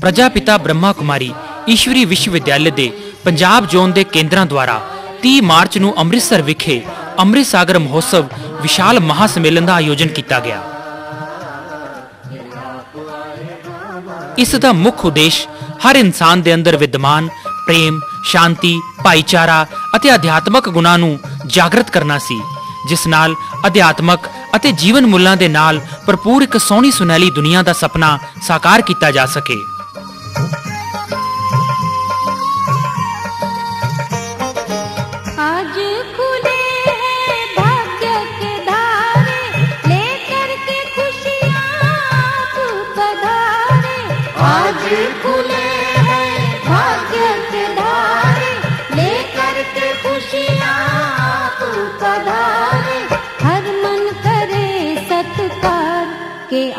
प्रजापिता ब्रह्मा कुमारी ईश्वरी विश्वविद्यालय दे पंजाब जोन दे केंद्रां द्वारा 30 मार्च ਨੂੰ ਅੰਮ੍ਰਿਤਸਰ ਵਿਖੇ ਅੰਮ੍ਰਿਤ ਸਾਗਰ ਮਹੋਤਸਵ ਵਿਸ਼ਾਲ ਮਹਾਸਮੇਲਨ ਦਾ ਆਯੋਜਨ ਕੀਤਾ ਗਿਆ। ਇਸ ਦਾ ਮੁੱਖ ਉਦੇਸ਼ ਹਰ ਇਨਸਾਨ ਦੇ ਅੰਦਰ ਵਿਦਮਾਨ ਪ੍ਰੇਮ, ਸ਼ਾਂਤੀ, ਭਾਈਚਾਰਾ ਅਤੇ ਅਧਿਆਤਮਕ ਗੁਣਾਂ ਨੂੰ ਜਾਗਰਤ ਕਰਨਾ ਸੀ, ਜਿਸ ਨਾਲ ਅਧਿਆਤਮਕ ਅਤੇ ਜੀਵਨ ਮੁੱਲਾਂ ਦੇ ਨਾਲ ਭਰਪੂਰ ਇੱਕ ਸੋਹਣੀ ਸੁਨਹਿਰੀ ਦੁਨੀਆ ਦਾ ਸੁਪਨਾ ਸਾਕਾਰ ਕੀਤਾ ਜਾ ਸਕੇ।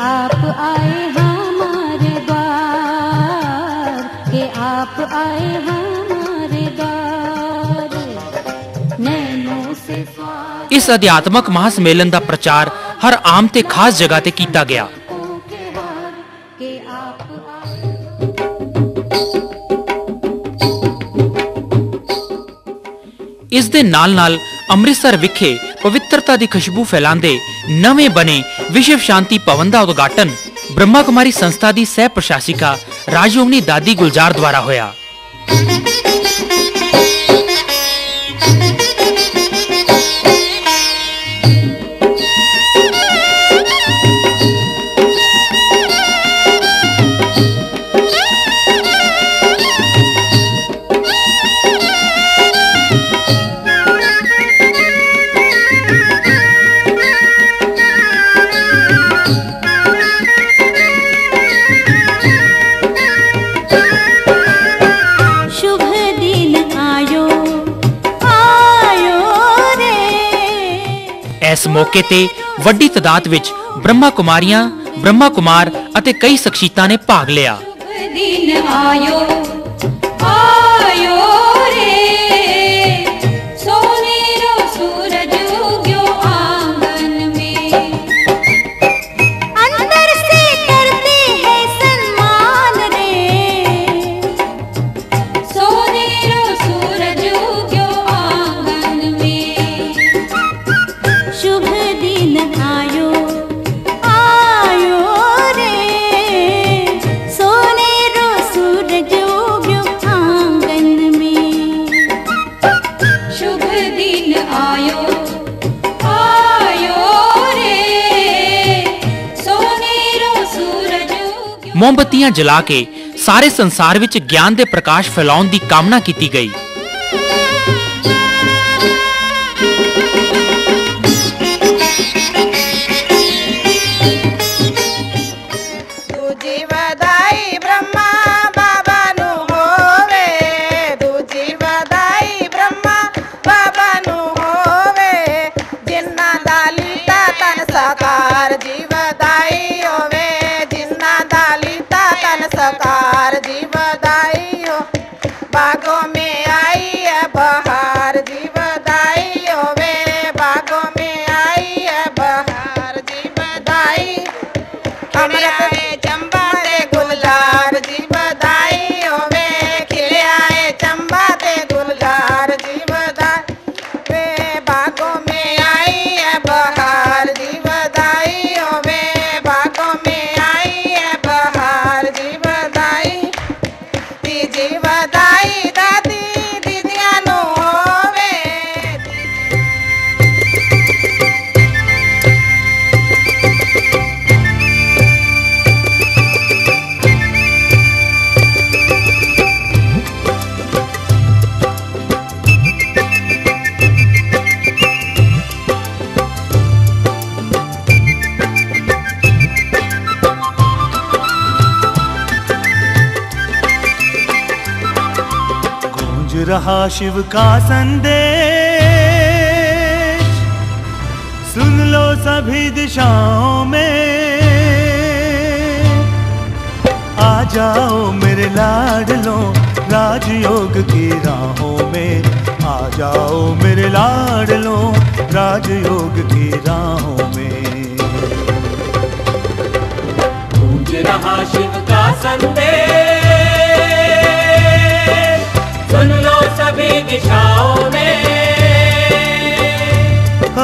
आप आए हमारे द्वार, के आप आए हमारे द्वार, नैनों से इस अध्यात्मक महासम्मेलन का प्रचार हर आम ते खास जगह ते कीता गया। इस दे नाल-नाल ਅੰਮ੍ਰਿਤਸਰ ਵਿਖੇ ਪਵਿੱਤਰਤਾ ਦੀ ਖੁਸ਼ਬੂ ਫੈਲਾਉਂਦੇ ਨਵੇਂ ਬਣੇ ਵਿਸ਼ਵ ਸ਼ਾਂਤੀ ਭਵਨ ਦਾ ਉਦਘਾਟਨ ਬ੍ਰਹਮਾ ਕੁਮਾਰੀ ਸੰਸਥਾ ਦੀ ਸਹਿ ਪ੍ਰਸ਼ਾਸਿਕਾ ਰਾਜਯੋਗਿਨੀ ਦਾਦੀ ਗੁਲਜ਼ਾਰ ਦੁਆਰਾ ਹੋਇਆ। इस मौके ते वड्डी तादाद विच ब्रह्मा कुमारियां, ब्रह्मा कुमार अते कई शख्सियतां ने भाग लिया। मोमबत्तियां जला के सारे संसार विच ज्ञान दे प्रकाश फैलाउण दी कामना की गई। सकार जी बधाई हो, बागों में आई है बहार जी बधाई हो वे, बागों में आई है बहार जी बधाई, खिले आए चंबा ते गुलजार जी बधाई हो वे, खिले आए चंबा ते गुलजार जी बधाई वे, बागों में आई है बहार जी बधाई हो वे, बागों में आई है बहार जी बधाई दादी रहा शिव का संदेश, सुन लो सभी दिशाओं में। आ जाओ मेरे लाडलों राजयोग की राहों में, आ जाओ मेरे लाडलों राजयोग की राहों में। गूंज रहा शिव का संदेश, सुन लो सभी दिशाओं में। आ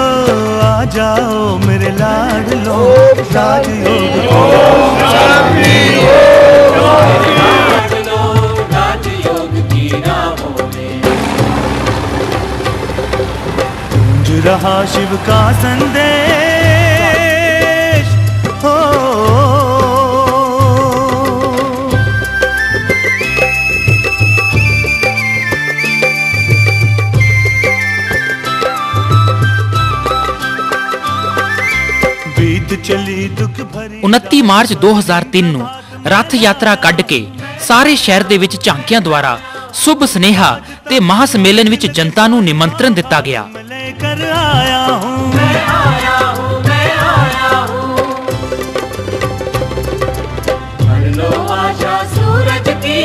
जाओ मेरे लाडलों राजयोग की राहों में। गूंज रहा शिव का संदेश, हो चली दुख भरी। 29 ਮਾਰਚ 2003 ਨੂੰ ਰੱਥ ਯਾਤਰਾ ਕੱਢ ਕੇ ਸਾਰੇ ਸ਼ਹਿਰ ਦੇ ਵਿੱਚ ਝਾਂਕੀਆਂ ਦੁਆਰਾ ਸ਼ੁਭ ਸੁਨੇਹਾ ਤੇ ਮਹਾ ਸੰਮੇਲਨ ਵਿੱਚ ਜਨਤਾ ਨੂੰ ਨਿਮੰਤਰਣ ਦਿੱਤਾ ਗਿਆ। लेकर आया हूँ, मैं आया हूँ, मैं आया हूँ। भर लो आशा सूरज की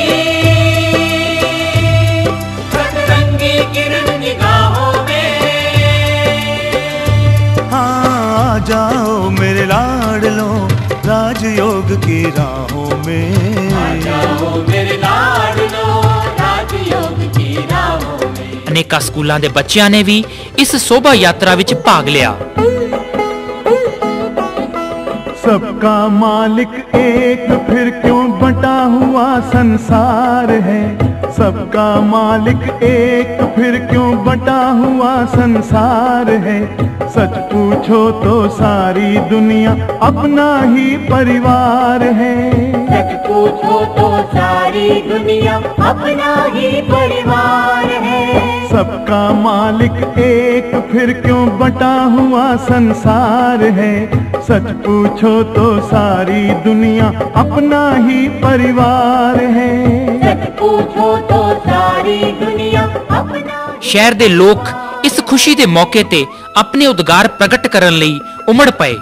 रंगी किरण निगाहों में। हाँ आ जाओ मेरे लाडलों राजयोग की राहों में। आ जाओ मेरे लाडलों राजयोग की राहों में। ਅਨੇਕਾਂ ਸਕੂਲਾਂ ਦੇ ਬੱਚਿਆਂ ਨੇ ਵੀ ਇਸ ਸ਼ੋਭਾ ਯਾਤਰਾ ਵਿੱਚ ਭਾਗ ਲਿਆ। सबका मालिक एक फिर क्यों बंटा हुआ संसार है, सबका मालिक एक फिर क्यों बंटा हुआ संसार है। सच पूछो तो सारी दुनिया अपना ही परिवार है, सच पूछो तो सारी दुनिया अपना ही परिवार है। सबका मालिक एक फिर क्यों बंटा हुआ संसार है। सच पूछो तो सारी दुनिया अपना ही परिवार है, सच पूछो तो सारी दुनिया अपना। ਸ਼ਹਿਰ ਦੇ ਲੋਕ ਇਸ ਖੁਸ਼ੀ ਦੇ ਮੌਕੇ ਤੇ ਆਪਣੇ ਉਦਗਾਰ ਪ੍ਰਗਟ ਕਰਨ ਲਈ ਉਮੜ ਪਏ।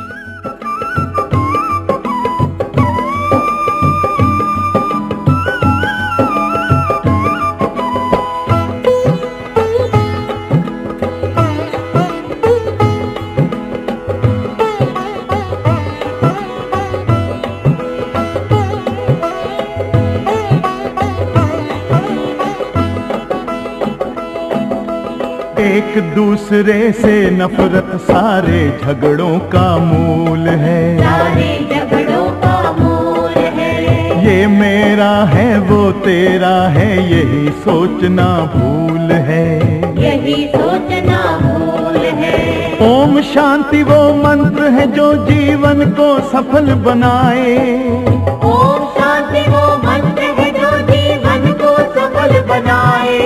एक दूसरे से नफरत सारे झगड़ों का मूल है, सारे झगड़ों का मूल है। ये मेरा है वो तेरा है यही सोचना भूल है, यही सोचना भूल है। ओम शांति वो मंत्र है जो जीवन को सफल बनाए, ओम शांति वो मंत्र है जो जीवन को सफल बनाए।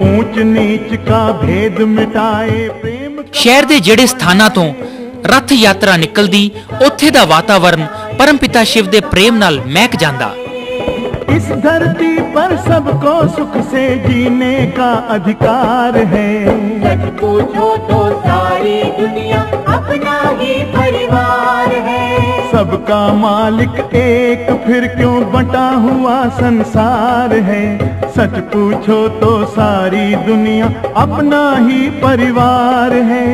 ऊंच नीच का भेद मिटाए प्रेम। ਸ਼ਹਿਰ ਦੇ ਜਿਹੜੇ ਸਥਾਨਾਂ ਤੋਂ ਰੱਥ ਯਾਤਰਾ ਨਿਕਲਦੀ ਉੱਥੇ ਦਾ ਵਾਤਾਵਰਣ ਪਰਮਪਿਤਾ ਸ਼ਿਵ ਦੇ ਪ੍ਰੇਮ ਨਾਲ ਮਹਿਕ ਜਾਂਦਾ। इस धरती पर सबको सुख से जीने का अधिकार है, सच पूछो तो सारी दुनिया अपना ही परिवार है। सबका मालिक एक फिर क्यों बंटा हुआ संसार है। सच पूछो तो सारी दुनिया अपना ही परिवार है,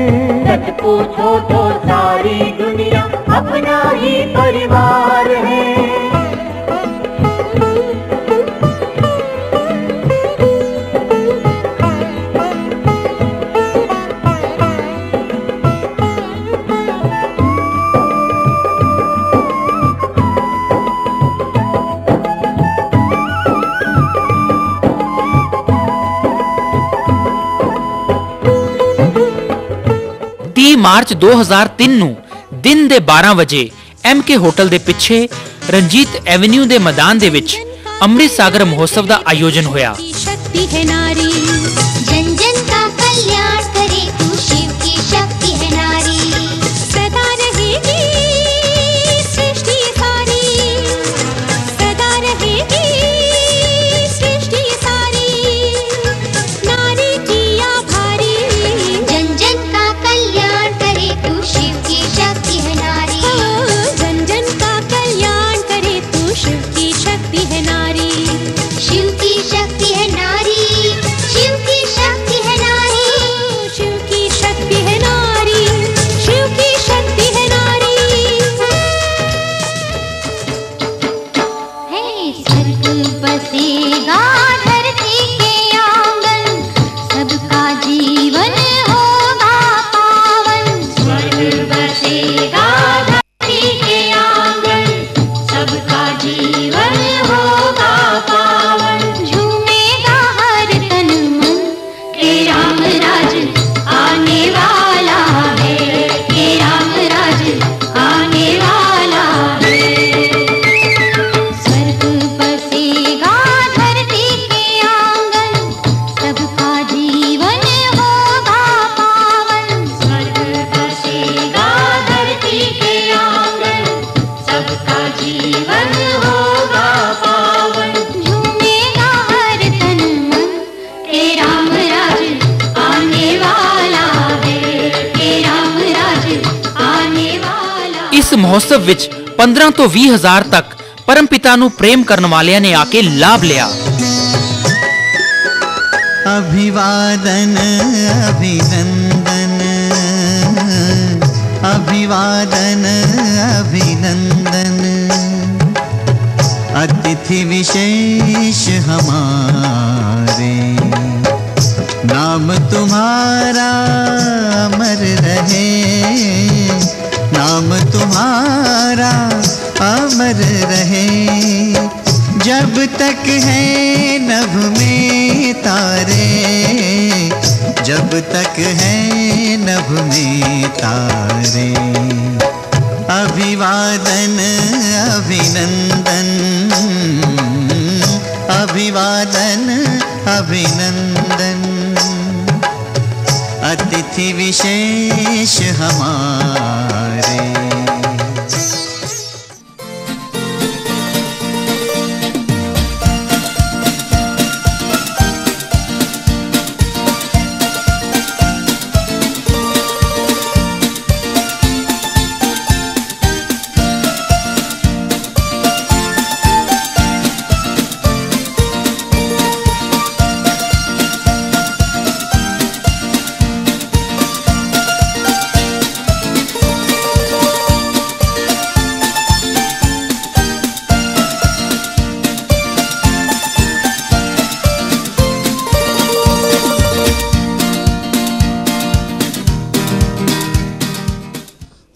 सच पूछो तो सारी दुनिया अपना ही परिवार है। ਮਾਰਚ 2003 ਨੂੰ ਦਿਨ ਦੇ 12 ਵਜੇ MK ਹੋਟਲ ਦੇ ਪਿੱਛੇ ਰਣਜੀਤ ਐਵੇਨਿਊ ਦੇ ਮੈਦਾਨ ਦੇ ਵਿੱਚ ਅੰਮ੍ਰਿਤ ਸਾਗਰ ਮਹੋਤਸਵ ਦਾ ਆਯੋਜਨ ਹੋਇਆ। शक्ति है नारी, जन जन का कल्याण करे तू, शिव की शक्ति है नारी। सदा रहेगी सृष्टि सारी, सदा रहेगी सृष्टि सारी। जीवन होगा पावन। स्वर्ग बसेगा धरती के आंगन, सबका जीवन होगा पावन। झूमेगा हर तन मन, हे राम राज आने वाला है, हे राम राज आने वाला है। स्वर्ग बसेगा धरती के आंगन, सबका जीवन होगा पावन। स्वर्ग बसेगा धरती के आंगन, सबका जीवन होगा पावन। झूमेगा हर तन मन, हे राम राज आने वाला है, हे राम राज आने वाला। इस महोत्सव ਵਿੱਚ 15 ਤੋਂ 20 ਹਜ਼ਾਰ ਤੱਕ ਪਰਮਪਿਤਾ ਨੂੰ ਪ੍ਰੇਮ ਕਰਨ ਵਾਲਿਆਂ ਨੇ ਆ ਕੇ ਲਾਭ ਲਿਆ। अभिवादन अभिनंदन, अभिवादन अभिनंदन, अतिथि विशेष हमारे, नाम तुम्हारा अमर रहे, नाम तुम्हारा अमर रहे। जब तक है नभ में तारे, जब तक है नभ में तारे, अभिवादन अभिनंदन, अभिवादन अभिनंदन, अतिथि विशेष हमारे।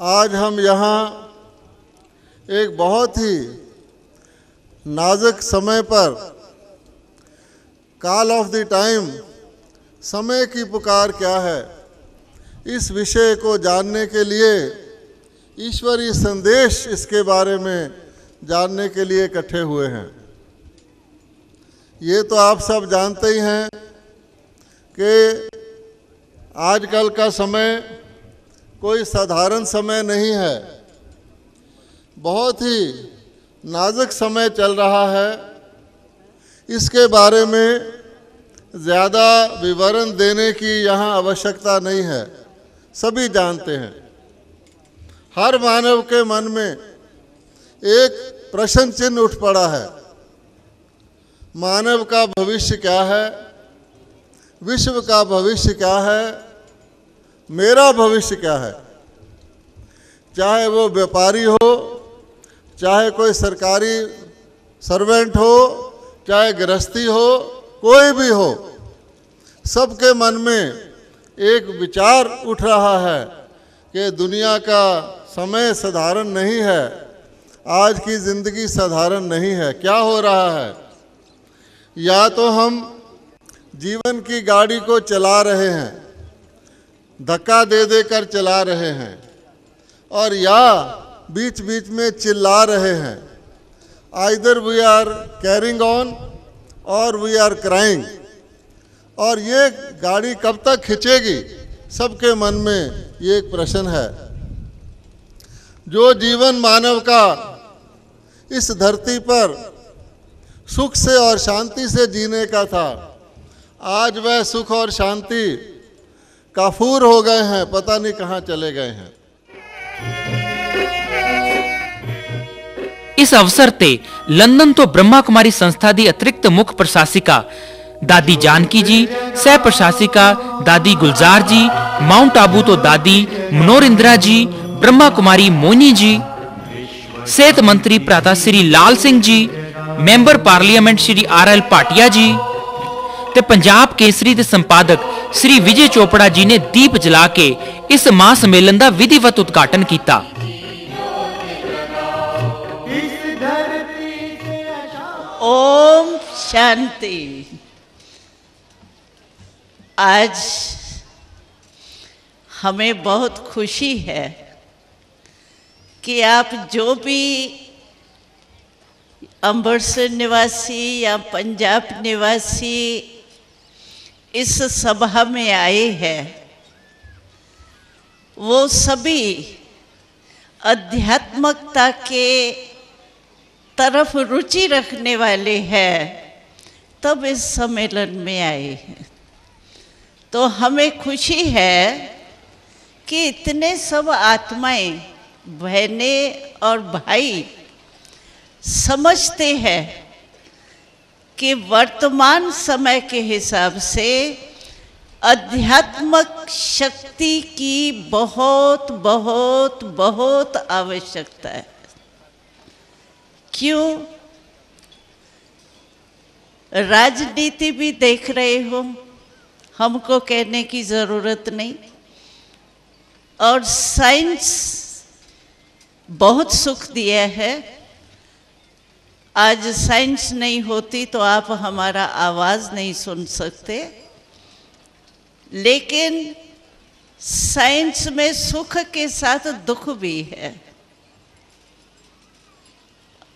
आज हम यहाँ एक बहुत ही नाजुक समय पर, कॉल ऑफ द टाइम, समय की पुकार क्या है, इस विषय को जानने के लिए, ईश्वरीय संदेश इसके बारे में जानने के लिए इकट्ठे हुए हैं। ये तो आप सब जानते ही हैं कि आजकल का समय कोई साधारण समय नहीं है, बहुत ही नाजुक समय चल रहा है। इसके बारे में ज़्यादा विवरण देने की यहाँ आवश्यकता नहीं है, सभी जानते हैं। हर मानव के मन में एक प्रश्न चिन्ह उठ पड़ा है, मानव का भविष्य क्या है, विश्व का भविष्य क्या है, मेरा भविष्य क्या है। चाहे वो व्यापारी हो, चाहे कोई सरकारी सर्वेंट हो, चाहे गृहस्थी हो, कोई भी हो, सबके मन में एक विचार उठ रहा है कि दुनिया का समय साधारण नहीं है, आज की ज़िंदगी साधारण नहीं है। क्या हो रहा है, या तो हम जीवन की गाड़ी को चला रहे हैं, धक्का दे देकर चला रहे हैं, और या बीच बीच में चिल्ला रहे हैं। Either we are carrying on or we are crying. और ये गाड़ी कब तक खिंचेगी, सबके मन में ये एक प्रश्न है। जो जीवन मानव का इस धरती पर सुख से और शांति से जीने का था, आज वह सुख और शांति काफूर हो गए हैं, पता नहीं कहाँ चले गए हैं। इस अवसर ते लंदन तो ब्रह्मा कुमारी संस्था दी अतिरिक्त मुख्य प्रशासिका दादी जानकी जी, सह प्रशासिका दादी गुलजार जी, माउंट आबू तो दादी मनोरिंद्रा जी, ब्रह्मा कुमारी मोनी जी, सेहत मंत्री प्राता Shri Lal Singh ji, member parliament Shri RL पाटिया जी, ਤੇ ਪੰਜਾਬ ਕੇਸਰੀ ਦੇ ਸੰਪਾਦਕ ਸ੍ਰੀ ਵਿਜੇ ਚੋਪੜਾ ਜੀ ਨੇ ਦੀਪ ਜਲਾ ਕੇ ਇਸ ਮਹਾਂ ਸੰਮੇਲਨ ਦਾ ਵਿਧੀਵਤ ਉਦਘਾਟਨ ਕੀਤਾ। ओम शांति। आज हमें बहुत खुशी है कि आप जो भी अमृतसर निवासी या पंजाब निवासी इस सभा में आए हैं, वो सभी आध्यात्मिकता के तरफ रुचि रखने वाले हैं, तब इस सम्मेलन में आए हैं। तो हमें खुशी है कि इतने सब आत्माएं, बहनें और भाई समझते हैं कि वर्तमान समय के हिसाब से आध्यात्मिक शक्ति की बहुत बहुत बहुत आवश्यकता है। क्यों? राजनीति भी देख रहे हो, हमको कहने की ज़रूरत नहीं, और साइंस बहुत सुख दिया है। आज साइंस नहीं होती तो आप हमारा आवाज़ नहीं सुन सकते, लेकिन साइंस में सुख के साथ दुख भी है।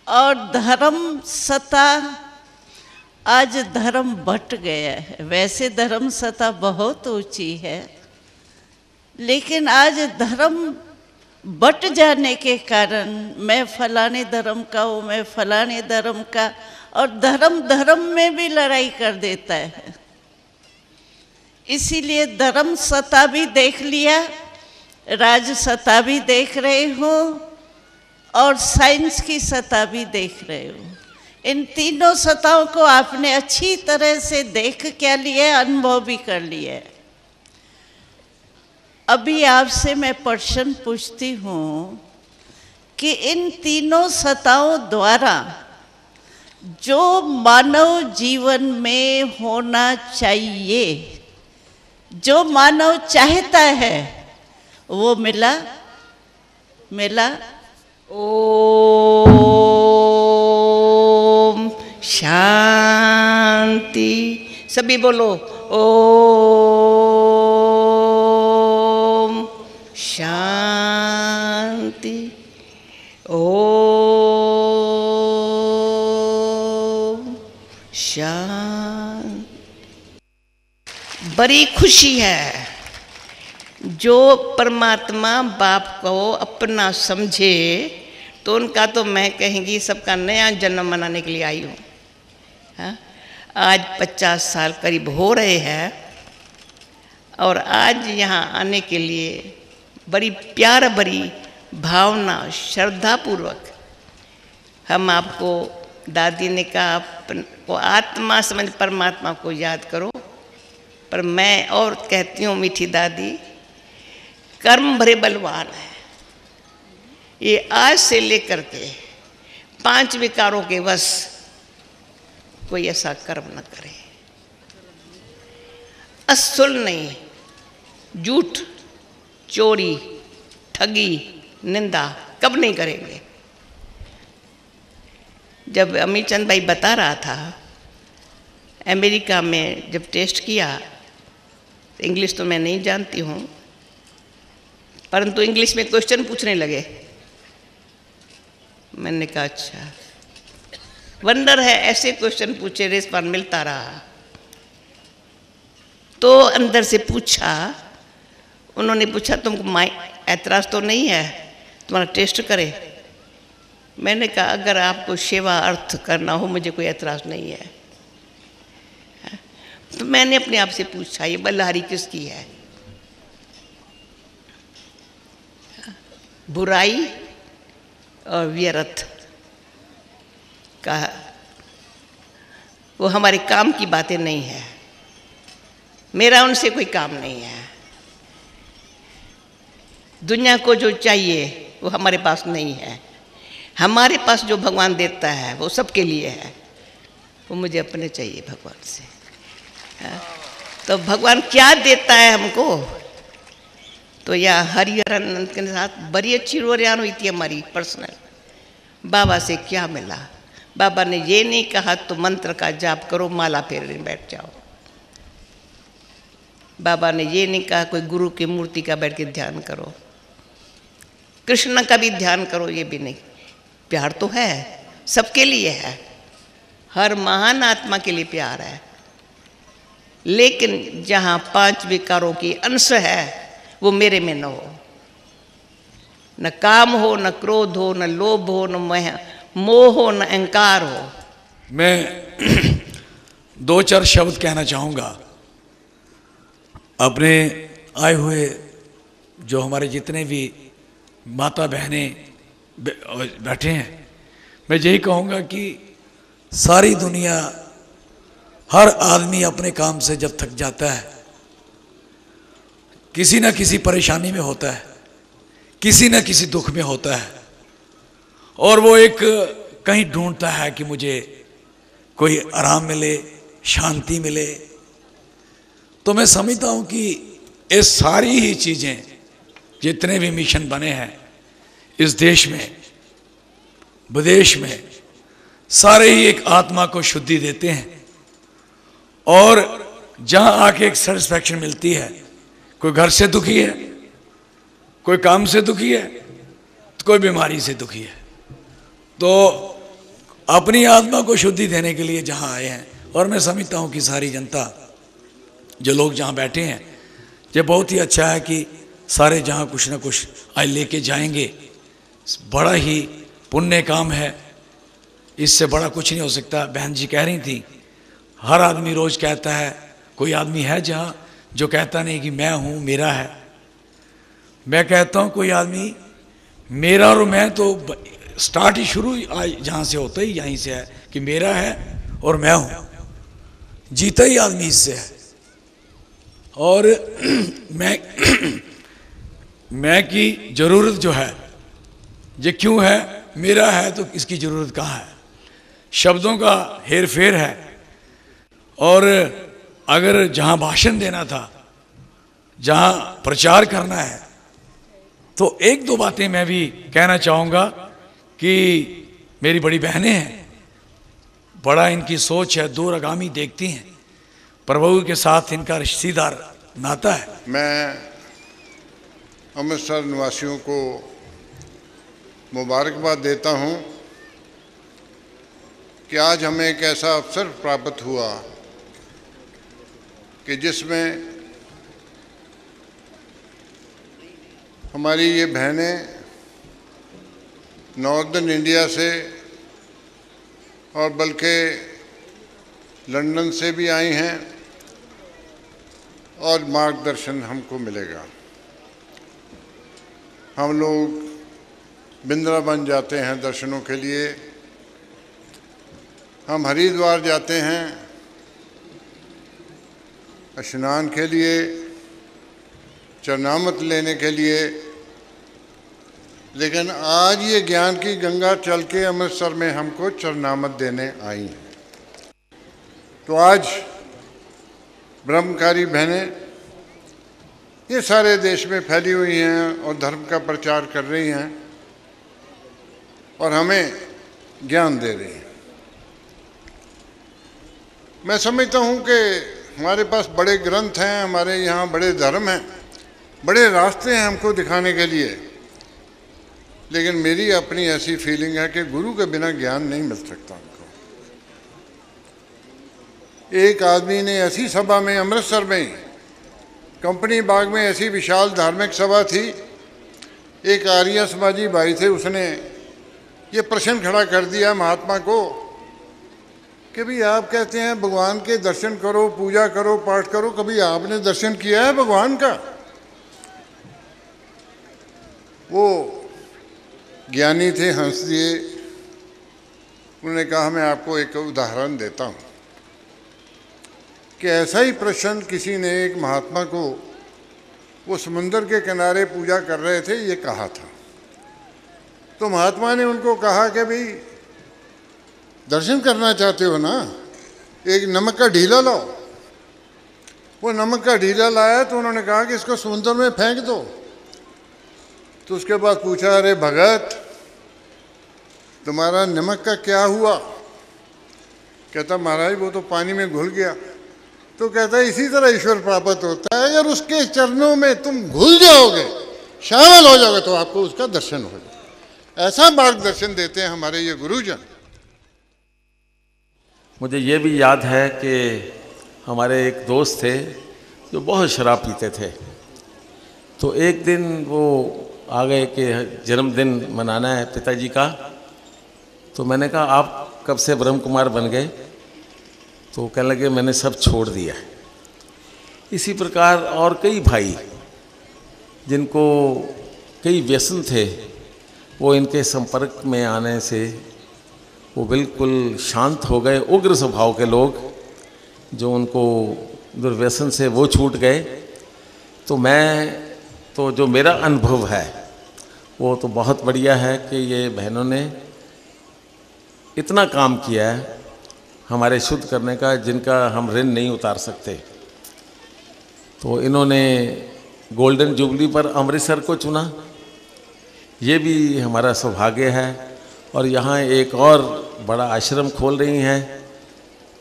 और धर्म सत्ता, आज धर्म बट गया है। वैसे धर्म सत्ता बहुत ऊंची है, लेकिन आज धर्म बट जाने के कारण मैं फलाने धर्म का हूँ, मैं फलाने धर्म का, और धर्म धर्म में भी लड़ाई कर देता है। इसीलिए धर्म सत्ता भी देख लिया, राज सत्ता भी देख रहे हो, और साइंस की सत्ता भी देख रहे हो। इन तीनों सत्ताओं को आपने अच्छी तरह से देख क्या लिया, अनुभव भी कर लिया। अभी आपसे मैं प्रश्न पूछती हूँ कि इन तीनों सत्ताओं द्वारा जो मानव जीवन में होना चाहिए, जो मानव चाहता है, वो मिला? ओम शांति। सभी बोलो ओम शांति। ओम शांति। बड़ी खुशी है जो परमात्मा बाप को अपना समझे, तो उनका तो मैं कहेंगी सबका नया जन्म मनाने के लिए आई हूँ। हाँ? आज 50 साल करीब हो रहे हैं, और आज यहाँ आने के लिए बड़ी प्यार भरी भावना, श्रद्धापूर्वक हम आपको, दादी ने कहा को आत्मा समझ परमात्मा को याद करो, पर मैं और कहती हूँ मीठी दादी, कर्म भरे बलवान है। ये आज से लेकर के 5 विकारों के वश कोई ऐसा कर्म न करे। असुल नहीं, झूठ, चोरी, ठगी, निंदा कब नहीं करेंगे। जब अमीर चंद भाई बता रहा था, अमेरिका में जब टेस्ट किया, इंग्लिश तो मैं नहीं जानती हूँ, परंतु इंग्लिश में क्वेश्चन पूछने लगे। मैंने कहा अच्छा, वंडर है, ऐसे क्वेश्चन पूछे, रिस्पॉन्स मिलता रहा। तो अंदर से पूछा, उन्होंने पूछा तुमको ऐतराज़ तो नहीं है तुम्हारा टेस्ट करे? मैंने कहा अगर आपको सेवा अर्थ करना हो, मुझे कोई ऐतराज़ नहीं है। तो मैंने अपने आप से पूछा ये बल्हारी किसकी है? बुराई और व्यर्थ का, वो हमारे काम की बातें नहीं है। मेरा उनसे कोई काम नहीं है। दुनिया को जो चाहिए वो हमारे पास नहीं है। हमारे पास जो भगवान देता है वो सबके लिए है। वो मुझे अपने चाहिए भगवान से। तो भगवान क्या देता है हमको? तो यह हरिहरानंद के साथ बड़ी अच्छी रोरियान हुई थी हमारी पर्सनल। बाबा से क्या मिला? बाबा ने ये नहीं कहा तो मंत्र का जाप करो, माला फेरने बैठ जाओ। बाबा ने ये नहीं कहा कोई गुरु की मूर्ति का बैठ के ध्यान करो, कृष्ण का भी ध्यान करो, ये भी नहीं। प्यार तो है, सबके लिए है, हर महान आत्मा के लिए प्यार है, लेकिन जहाँ 5 विकारों की अंश है वो मेरे में न हो। न काम हो, न क्रोध हो, न लोभ हो, न मोह हो, न अहंकार हो। मैं 2-4 शब्द कहना चाहूँगा अपने आए हुए जो हमारे जितने भी माता बहनें बैठे हैं। मैं यही कहूँगा कि सारी दुनिया, हर आदमी अपने काम से जब थक जाता है, किसी न किसी परेशानी में होता है, किसी न किसी दुख में होता है, और वो एक कहीं ढूंढता है कि मुझे कोई आराम मिले, शांति मिले। तो मैं समझता हूँ कि ये सारी ही चीज़ें, जितने भी मिशन बने हैं इस देश में विदेश में, सारे ही एक आत्मा को शुद्धि देते हैं। और जहाँ आके एक सेटिस्फैक्शन मिलती है, कोई घर से दुखी है, कोई काम से दुखी है, तो कोई बीमारी से दुखी है, तो अपनी आत्मा को शुद्धि देने के लिए जहाँ आए हैं। और मैं समझता हूँ कि सारी जनता, जो लोग जहाँ बैठे हैं, ये बहुत ही अच्छा है कि सारे जहाँ कुछ ना कुछ आज लेके जाएंगे। बड़ा ही पुण्य काम है, इससे बड़ा कुछ नहीं हो सकता। बहन जी कह रही थी, हर आदमी रोज कहता है, कोई आदमी है जहाँ जो कहता नहीं कि मैं हूँ, मेरा है। मैं कहता हूँ कोई आदमी मेरा और मैं तो स्टार्ट ही शुरू जहाँ से होता ही यहीं से है कि मेरा है और मैं हूँ, जीता ही आदमी इससे है। और मैं की जरूरत जो है ये क्यों है, मेरा है तो इसकी जरूरत कहाँ है। शब्दों का हेर फेर है। और अगर जहाँ भाषण देना था, जहाँ प्रचार करना है, तो 1-2 बातें मैं भी कहना चाहूँगा कि मेरी बड़ी बहनें हैं, बड़ा इनकी सोच है, दूरगामी देखती हैं, प्रभु के साथ इनका रिश्तेदार नाता है। मैं अमृतसर निवासियों को मुबारकबाद देता हूँ कि आज हमें एक ऐसा अवसर प्राप्त हुआ कि जिसमें हमारी ये बहनें नॉर्दर्न इंडिया से और बल्कि लंदन से भी आई हैं और मार्गदर्शन हमको मिलेगा। हम लोग वृंदावन जाते हैं दर्शनों के लिए, हम हरिद्वार जाते हैं स्नान के लिए, चरणामृत लेने के लिए, लेकिन आज ये ज्ञान की गंगा चल के अमृतसर में हमको चरणामृत देने आई हैं। तो आज ब्रह्मकारी बहनें ये सारे देश में फैली हुई हैं और धर्म का प्रचार कर रही हैं और हमें ज्ञान दे रही हैं। मैं समझता हूँ कि हमारे पास बड़े ग्रंथ हैं, हमारे यहाँ बड़े धर्म हैं, बड़े रास्ते हैं हमको दिखाने के लिए, लेकिन मेरी अपनी ऐसी फीलिंग है कि गुरु के बिना ज्ञान नहीं मिल सकता हमको। एक आदमी ने ऐसी सभा में, अमृतसर में कंपनी बाग में ऐसी विशाल धार्मिक सभा थी, एक आर्य समाजी भाई थे, उसने ये प्रश्न खड़ा कर दिया महात्मा को कि भाई आप कहते हैं भगवान के दर्शन करो, पूजा करो, पाठ करो, कभी आपने दर्शन किया है भगवान का? वो ज्ञानी थे, हंस दिए। उन्होंने कहा मैं आपको एक उदाहरण देता हूँ कि ऐसा ही प्रश्न किसी ने एक महात्मा को, वो समुंदर के किनारे पूजा कर रहे थे, ये कहा था। तो महात्मा ने उनको कहा कि भाई दर्शन करना चाहते हो ना, एक नमक का ढीला लाओ। वो नमक का ढीला लाया तो उन्होंने कहा कि इसको समुद्र में फेंक दो। तो उसके बाद पूछा, अरे भगत तुम्हारा नमक का क्या हुआ? कहता महाराज वो तो पानी में घुल गया। तो कहता है इसी तरह ईश्वर प्राप्त होता है, अगर उसके चरणों में तुम घुल जाओगे, शामिल हो जाओगे, तो आपको उसका दर्शन होगा। ऐसा मार्गदर्शन देते हैं हमारे ये गुरुजन। मुझे ये भी याद है कि हमारे एक दोस्त थे जो बहुत शराब पीते थे। तो एक दिन वो आ गए कि जन्मदिन मनाना है पिताजी का। तो मैंने कहा आप कब से ब्रह्म कुमार बन गए? तो कहने लगे मैंने सब छोड़ दिया। इसी प्रकार और कई भाई जिनको कई व्यसन थे, वो इनके संपर्क में आने से वो बिल्कुल शांत हो गए। उग्र स्वभाव के लोग जो उनको दुर्व्यसन से वो छूट गए। तो जो मेरा अनुभव है वो तो बहुत बढ़िया है कि ये बहनों ने इतना काम किया है हमारे शुद्ध करने का, जिनका हम ऋण नहीं उतार सकते। तो इन्होंने गोल्डन जुबली पर अमृतसर को चुना, ये भी हमारा सौभाग्य है। और यहाँ एक और बड़ा आश्रम खोल रही हैं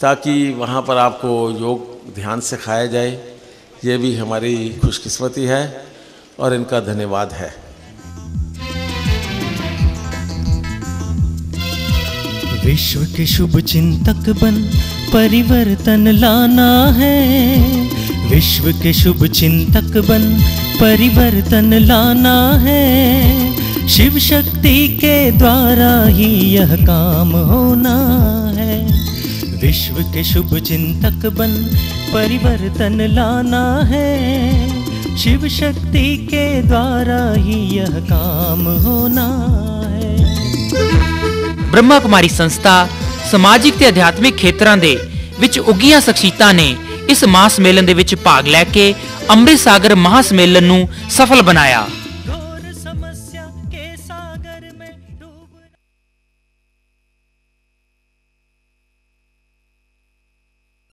ताकि वहाँ पर आपको योग ध्यान सिखाया जाए। ये भी हमारी खुशकिस्मती है और इनका धन्यवाद है। विश्व के शुभ चिंतक बन परिवर्तन लाना है। विश्व के शुभ चिंतक बन परिवर्तन लाना है। शिव शक्ति के द्वारा ही यह काम होना है। विश्व के शुभ चिंतक बन परिवर्तन लाना है। शिव शक्ति के द्वारा ही यह काम होना है। ब्रह्मा कुमारी संस्था समाजिक ਤੇ ਅਧਿਆਤਮਿਕ ਖੇਤਰਾਂ ਦੇ ਵਿੱਚ ਉੱਗੀਆਂ ਸ਼ਖਸੀਅਤਾਂ ਨੇ ਇਸ ਮਹਾਂ ਸਮੇਲਨ ਦੇ ਵਿੱਚ ਭਾਗ ਲੈ ਕੇ ਅੰਮ੍ਰਿਤ ਸਾਗਰ ਮਹਾਂ ਸਮੇਲਨ ਨੂੰ ਸਫਲ ਬਣਾਇਆ।